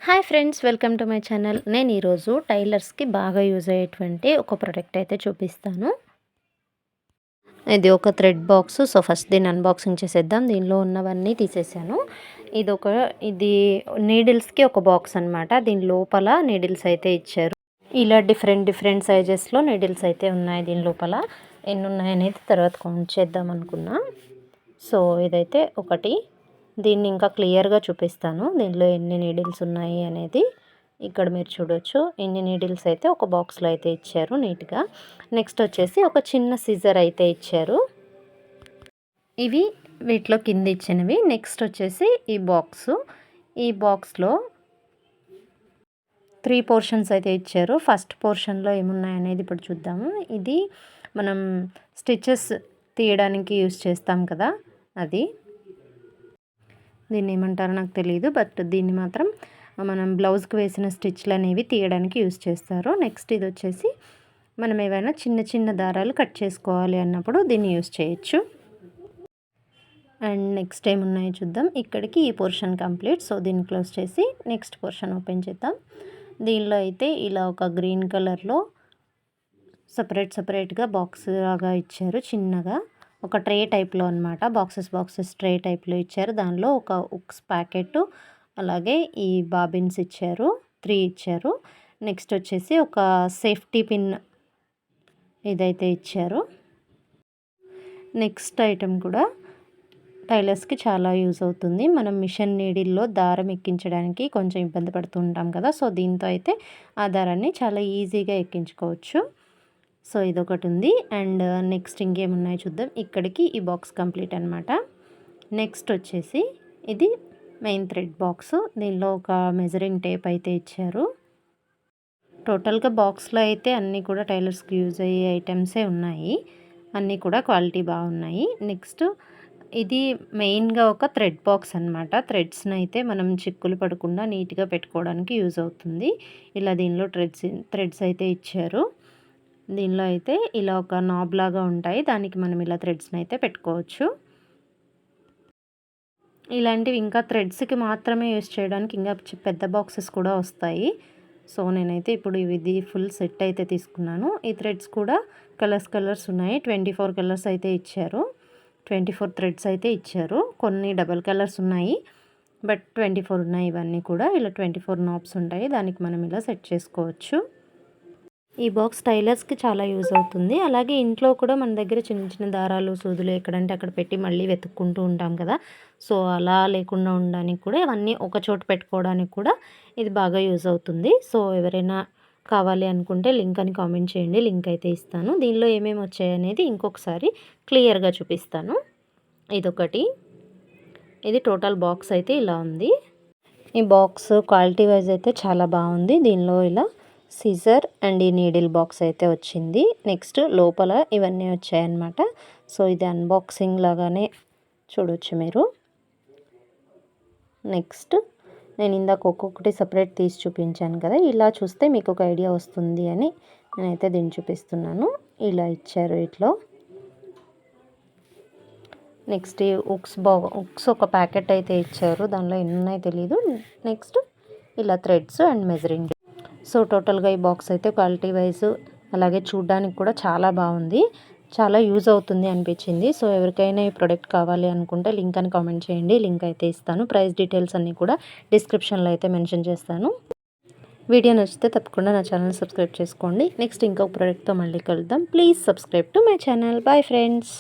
Hi friends, welcome to my channel. నేను ఈరోజు టైలర్స్కి బాగా యూజ్ అయ్యేటువంటి ఒక ప్రోడక్ట్ అయితే చూపిస్తాను. ఇది ఒక థ్రెడ్ బాక్స్. సో ఫస్ట్ దీన్ని అన్బాక్సింగ్ చేసేద్దాం. దీనిలో ఉన్నవన్నీ తీసేసాను. ఇది నీడిల్స్కి ఒక బాక్స్ అనమాట. దీని లోపల నీడిల్స్ అయితే ఇచ్చారు. ఇలా డిఫరెంట్ సైజెస్లో నీడిల్స్ అయితే ఉన్నాయి. దీని లోపల ఎన్ని ఉన్నాయనేది తర్వాత కౌంట్ చేద్దాం అనుకున్నా. సో ఇదైతే ఒకటి. దీన్ని ఇంకా క్లియర్గా చూపిస్తాను. దీనిలో ఎన్ని నీడిల్స్ ఉన్నాయి అనేది ఇక్కడ మీరు చూడొచ్చు. ఎన్ని నీడిల్స్ అయితే ఒక బాక్స్లో అయితే ఇచ్చారు నీట్గా. నెక్స్ట్ వచ్చేసి ఒక చిన్న సిజర్ అయితే ఇచ్చారు. ఇవి వీటిలో కింద ఇచ్చినవి. నెక్స్ట్ వచ్చేసి ఈ బాక్స్లో 3 పోర్షన్స్ అయితే ఇచ్చారు. ఫస్ట్ పోర్షన్లో ఏమున్నాయనేది ఇప్పుడు చూద్దాము. ఇది మనం స్టిచెస్ తీయడానికి యూస్ చేస్తాం కదా, అది దీన్ని ఏమంటారో నాకు తెలియదు. బట్ దీన్ని మాత్రం మనం బ్లౌజ్కి వేసిన స్టిచ్లు అనేవి తీయడానికి యూస్ చేస్తారు. నెక్స్ట్ ఇది వచ్చేసి మనం ఏవైనా చిన్న దారాలు కట్ చేసుకోవాలి అన్నప్పుడు దీన్ని యూస్ చేయొచ్చు. అండ్ నెక్స్ట్ ఏమున్నాయో చూద్దాం. ఇక్కడికి ఈ పోర్షన్ కంప్లీట్. సో దీన్ని క్లోజ్ చేసి నెక్స్ట్ పోర్షన్ ఓపెన్ చేద్దాం. దీనిలో అయితే ఇలా ఒక గ్రీన్ కలర్లో సపరేట్గా బాక్స్ లాగా ఇచ్చారు. చిన్నగా ఒక ట్రే టైప్లో అనమాట. బాక్సెస్ ట్రే టైప్లో ఇచ్చారు. దానిలో ఒక ఉక్స్ ప్యాకెట్, అలాగే ఈ బాబిన్స్ ఇచ్చారు. 3 ఇచ్చారు. నెక్స్ట్ వచ్చేసి ఒక సేఫ్టీ పిన్ ఇదైతే ఇచ్చారు. నెక్స్ట్ ఐటెం కూడా టైలర్స్కి చాలా యూజ్ అవుతుంది. మనం మిషన్ నీడిల్లో దారం ఎక్కించడానికి కొంచెం ఇబ్బంది పడుతూ ఉంటాం కదా. సో దీంతో అయితే ఆ దారాన్ని చాలా ఈజీగా ఎక్కించుకోవచ్చు. సో ఇదొకటి ఉంది. అండ్ నెక్స్ట్ ఇంకేమున్నాయో చూద్దాం. ఇక్కడికి ఈ బాక్స్ కంప్లీట్ అనమాట. నెక్స్ట్ వచ్చేసి ఇది మెయిన్ థ్రెడ్ బాక్స్. దీనిలో ఒక మెజరింగ్ టేప్ అయితే ఇచ్చారు. టోటల్గా బాక్స్లో అయితే అన్నీ కూడా టైలర్స్కి యూజ్ అయ్యే ఐటమ్సే ఉన్నాయి. అన్నీ కూడా క్వాలిటీ బాగున్నాయి. నెక్స్ట్ ఇది మెయిన్గా ఒక థ్రెడ్ బాక్స్ అనమాట. థ్రెడ్స్ని అయితే మనం చిక్కులు పడకుండా నీట్గా పెట్టుకోవడానికి యూజ్ అవుతుంది. ఇలా దీనిలో థ్రెడ్స్ అయితే ఇచ్చారు. దీనిలో అయితే ఇలా ఒక నాబ్ లాగా ఉంటాయి. దానికి మనం ఇలా థ్రెడ్స్ని అయితే పెట్టుకోవచ్చు. ఇలాంటివి ఇంకా థ్రెడ్స్కి మాత్రమే యూస్ చేయడానికి ఇంకా పెద్ద బాక్సెస్ కూడా వస్తాయి. సో నేనైతే ఇప్పుడు ఇది ఫుల్ సెట్ అయితే తీసుకున్నాను. ఈ థ్రెడ్స్ కూడా కలర్స్ ఉన్నాయి. 24 కలర్స్ అయితే ఇచ్చారు. 24 థ్రెడ్స్ అయితే ఇచ్చారు. కొన్ని డబల్ కలర్స్ ఉన్నాయి, బట్ 24 ఉన్నాయి. ఇవన్నీ కూడా ఇలా 24 నాబ్స్ ఉంటాయి. దానికి మనం ఇలా సెట్ చేసుకోవచ్చు. ఈ బాక్స్ టైలర్స్కి చాలా యూజ్ అవుతుంది. అలాగే ఇంట్లో కూడా మన దగ్గర చిన్న దారాలు, సూదులు ఎక్కడంటే అక్కడ పెట్టి మళ్ళీ వెతుక్కుంటూ ఉంటాం కదా. సో అలా లేకుండా ఉండడానికి కూడా ఇవన్నీ ఒక చోట పెట్టుకోవడానికి కూడా ఇది బాగా యూజ్ అవుతుంది. సో ఎవరైనా కావాలి అనుకుంటే లింక్ అని కామెంట్ చేయండి. లింక్ అయితే ఇస్తాను. దీనిలో ఏమేమి వచ్చాయనేది ఇంకొకసారి క్లియర్గా చూపిస్తాను. ఇదొకటి. ఇది టోటల్ బాక్స్ అయితే ఇలా ఉంది. ఈ బాక్స్ క్వాలిటీ వైజ్ అయితే చాలా బాగుంది. దీనిలో ఇలా సిజర్ అండ్ ఈ నీడిల్ బాక్స్ అయితే వచ్చింది. నెక్స్ట్ లోపల ఇవన్నీ వచ్చాయన్నమాట. సో ఇది అన్బాక్సింగ్ లాగానే చూడొచ్చు మీరు. నెక్స్ట్ నేను ఇందాక ఒక్కొక్కటి సపరేట్ తీసి చూపించాను కదా. ఇలా చూస్తే మీకు ఒక ఐడియా వస్తుంది అని నేనైతే దీన్ని చూపిస్తున్నాను. ఇలా ఇచ్చారు ఇట్లో. నెక్స్ట్ ఉక్స్ ఒక ప్యాకెట్ అయితే ఇచ్చారు. దానిలో ఎన్ని ఉన్నాయో తెలీదు. నెక్స్ట్ ఇలా థ్రెడ్స్ అండ్ మెజరింగ్. సో టోటల్గా ఈ బాక్స్ అయితే క్వాలిటీ వైజ్ అలాగే చూడడానికి కూడా చాలా బాగుంది. చాలా యూజ్ అవుతుంది అనిపించింది. సో ఎవరికైనా ఈ ప్రోడక్ట్ కావాలి అనుకుంటే లింక్ అని కామెంట్ చేయండి. లింక్ అయితే ఇస్తాను. ప్రైస్ డీటెయిల్స్ అన్నీ కూడా డిస్క్రిప్షన్లో అయితే మెన్షన్ చేస్తాను. వీడియో నచ్చితే తప్పకుండా నా ఛానల్ సబ్స్క్రైబ్ చేసుకోండి. నెక్స్ట్ ఇంకొక ప్రోడక్ట్తో మళ్ళీ కలుద్దాం. Please subscribe to my channel. Bye friends.